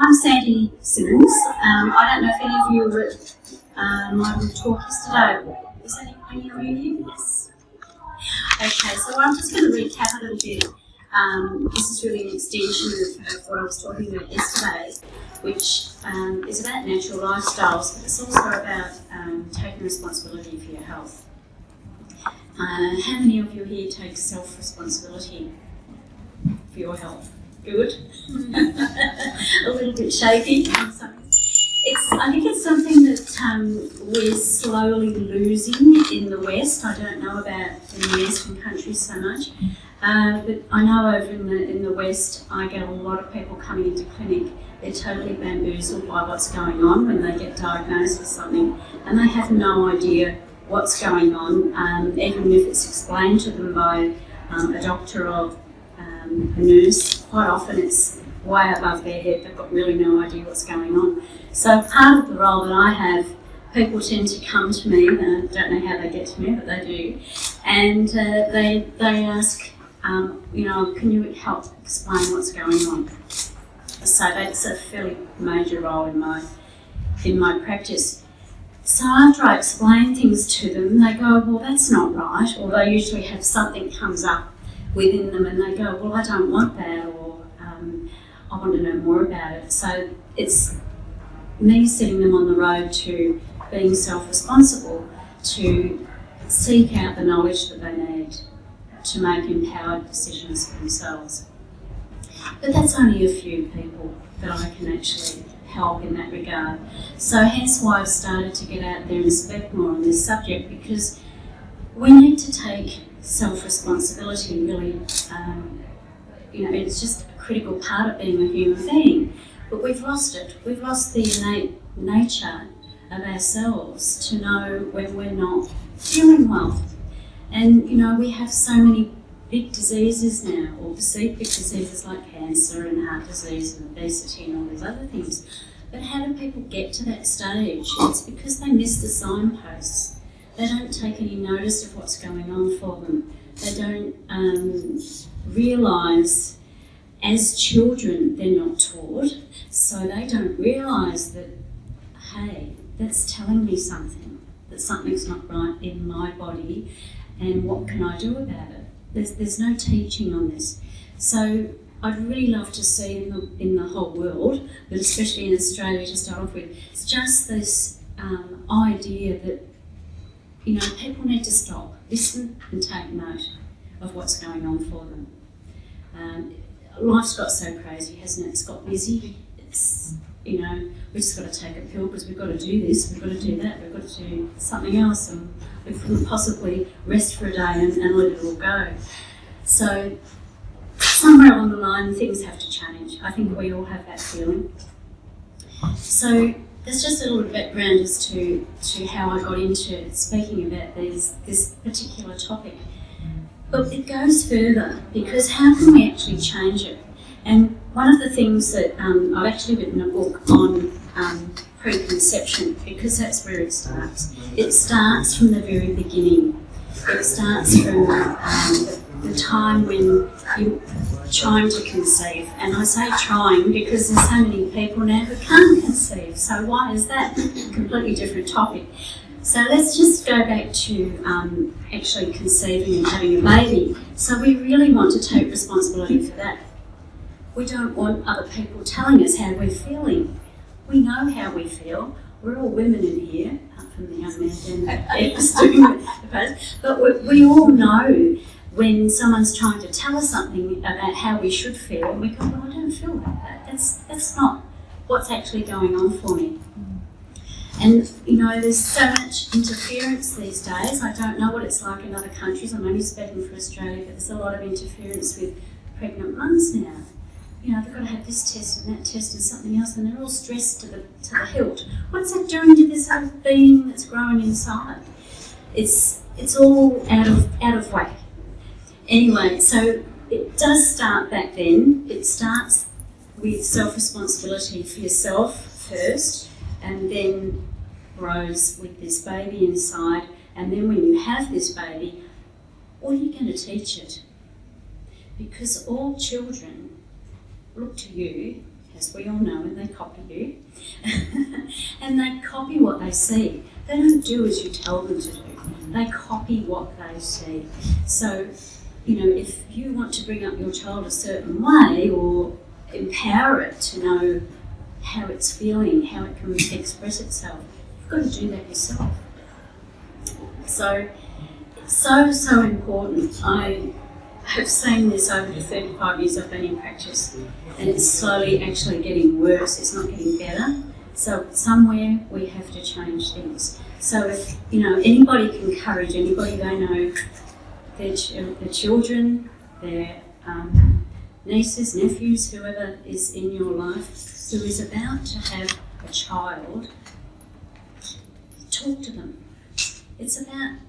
I'm Sandy Simmons. I don't know if any of you were at my talk yesterday. Was any of you here? Yes. Okay, so I'm just going to recap a little bit. This is really an extension of what I was talking about yesterday, which is about natural lifestyles, but it's also about taking responsibility for your health. How many of you here take self-responsibility for your health? Good. A little bit shaky. I think it's something that we're slowly losing in the West. I don't know about in the Eastern countries so much, but I know over in the West, I get a lot of people coming into clinic. They're totally bamboozled by what's going on when they get diagnosed with something, and they have no idea what's going on, even if it's explained to them by a doctor or a nurse. Quite often it's way above their head. They've got really no idea what's going on. So part of the role that I have, people tend to come to me, and I don't know how they get to me, but they do, and they ask, can you help explain what's going on? So that's a fairly major role in my practice. So after I explain things to them, they go, well, that's not right, or they usually have something comes up within them and they go, well, I don't want that, or I want to know more about it. So it's me setting them on the road to being self-responsible, to seek out the knowledge that they need to make empowered decisions for themselves. But that's only a few people that I can actually help in that regard. So hence why I've started to get out there and speak more on this subject, because we need to take self-responsibility really, it's just a critical part of being a human being. But we've lost it. We've lost the innate nature of ourselves to know when we're not feeling well. And, we have so many big diseases now, or perceived big diseases like cancer and heart disease and obesity and all these other things. But how do people get to that stage? It's because they miss the signposts. They don't take any notice of what's going on for them. They don't realise, as children, they're not taught, so they don't realise that, hey, that's telling me something, that something's not right in my body, and what can I do about it? There's no teaching on this. So I'd really love to see in the whole world, but especially in Australia to start off with, it's just this idea that people need to stop, listen and take note of what's going on for them. Life's got so crazy, hasn't it? It's got busy. It's, we just got to take a pill because we've got to do this, we've got to do that, we've got to do something else, and we couldn't possibly rest for a day and let it all go. So somewhere along the line, things have to change. I think we all have that feeling. So there's just a little background as to how I got into speaking about this particular topic. But it goes further, because how can we actually change it? And one of the things that I've actually written a book on preconception, because that's where it starts. It starts from the very beginning. It starts from the time when you're trying to conceive. And I say trying because there's so many people now who can't conceive. So why is that? Completely different topic. So let's just go back to actually conceiving and having a baby. So we really want to take responsibility for that. We don't want other people telling us how we're feeling. We know how we feel. We're all women in here, apart from the young man down doing the post. But we all know when someone's trying to tell us something about how we should feel, and we go, well, I don't feel like that. That's not what's actually going on for me. And, there's so much interference these days. I don't know what it's like in other countries. I'm only speaking for Australia, but there's a lot of interference with pregnant mums now. They've got to have this test and that test and something else, and they're all stressed to the hilt. What's that doing to this little being that's growing inside? It's all out of whack. Anyway, so it does start back then. It starts with self-responsibility for yourself first, and then grows with this baby inside. And then when you have this baby, what are you going to teach it? Because all children look to you as we all know, and they copy you. And they copy what they see. They don't do as you tell them to do. They copy what they see. So, if you want to bring up your child a certain way or empower it to know how it's feeling, how it can express itself, you've got to do that yourself. So, it's so important. I have seen this over the 35 years I've been in practice, and it's slowly actually getting worse. It's not getting better. So somewhere we have to change things. So if anybody can encourage anybody they know, their children, their nieces, nephews, whoever is in your life who is about to have a child, talk to them. It's about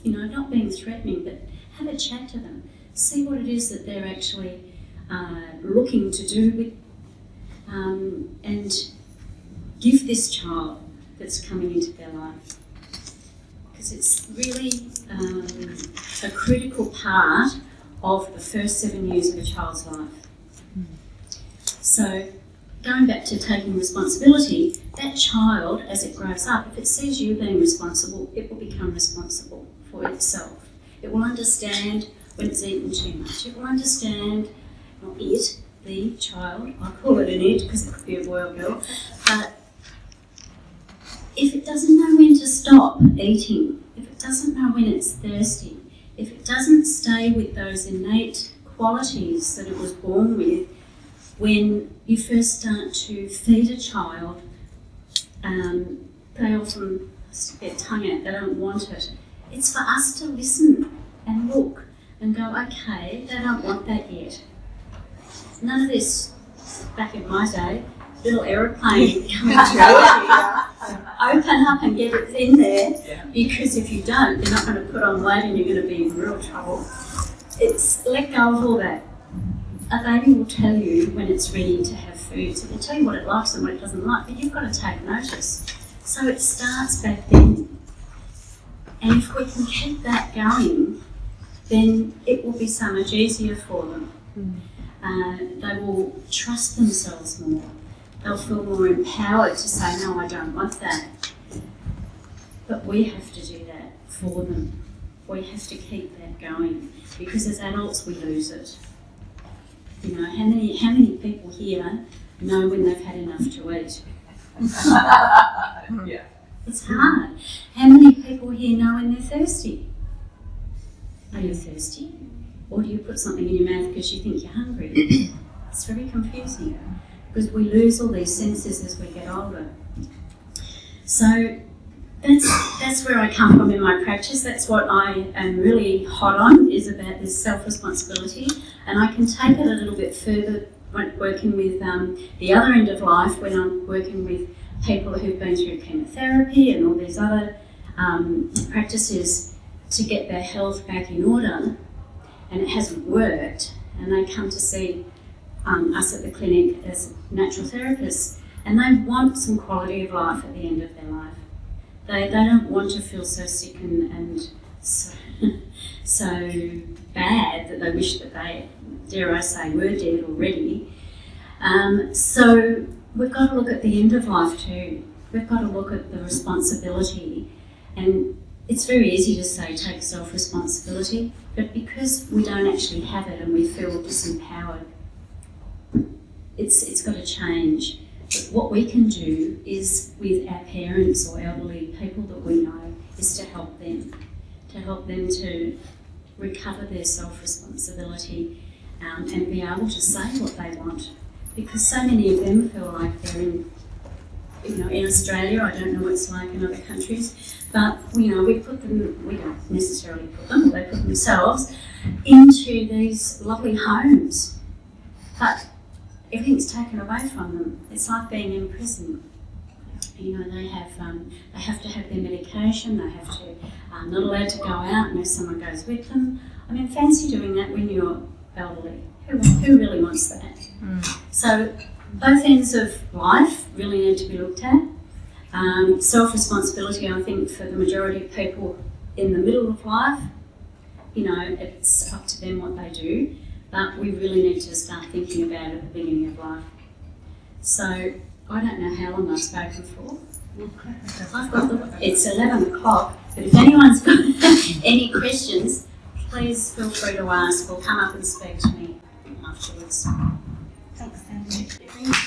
not being threatening, but have a chat to them. See what it is that they're actually looking to do with, and give this child that's coming into their life. Because it's really a critical part of the first 7 years of a child's life. So, going back to taking responsibility, that child, as it grows up, if it sees you being responsible, it will become responsible for itself. It will understand when it's eaten too much. It will understand, not it, the child, I call it an it because it could be a boy or girl, but if it doesn't know when to stop eating, if it doesn't know when it's thirsty, if it doesn't stay with those innate qualities that it was born with, when you first start to feed a child, they often stick their tongue out, they don't want it. It's for us to listen and look and go, okay, they don't want that yet. None of this, back in my day, little aeroplane coming through, open up and get it in there, because if you don't, they're not going to put on weight and you're going to be in real trouble. It's let go of all that. A baby will tell you when it's ready to have food, so they'll tell you what it likes and what it doesn't like, but you've got to take notice. So it starts back then. And if we can keep that going, then it will be so much easier for them. They will trust themselves more. They'll feel more empowered to say, no, I don't want that. But we have to do that for them. We have to keep that going, because as adults we lose it. How many people here know when they've had enough to eat? Yeah. It's hard. How many people here know when they're thirsty? Are you thirsty? Or do you put something in your mouth because you think you're hungry? It's very confusing, because we lose all these senses as we get older. So that's where I come from in my practice. That's what I am really hot on, is about this self-responsibility. And I can take it a little bit further when working with the other end of life, when I'm working with people who've been through chemotherapy and all these other practices to get their health back in order, and it hasn't worked, and they come to see us at the clinic as natural therapists, and they want some quality of life at the end of their life. They don't want to feel so sick and so bad that they wish that they, dare I say, were dead already. So we've got to look at the end of life too. We've got to look at the responsibility, and it's very easy to say take self-responsibility, but because we don't actually have it and we feel disempowered, it's got to change. But what we can do is, with our parents or elderly people that we know, is to help them to recover their self-responsibility and be able to say what they want. Because so many of them feel like they're in Australia, I don't know what it's like in other countries, but we put them, we don't necessarily put them, they put themselves into these lovely homes. But everything's taken away from them. It's like being in prison. They have to have their medication. They have to not allowed to go out unless someone goes with them. I mean, fancy doing that when you're elderly. Who really wants that? So both ends of life really need to be looked at. Self-responsibility, I think, for the majority of people in the middle of life, it's up to them what they do. But we really need to start thinking about it at the beginning of life. So I don't know how long I've spoken for. It's 11 o'clock, but if anyone's got any questions, please feel free to ask or come up and speak to me afterwards. Thanks, Sandy.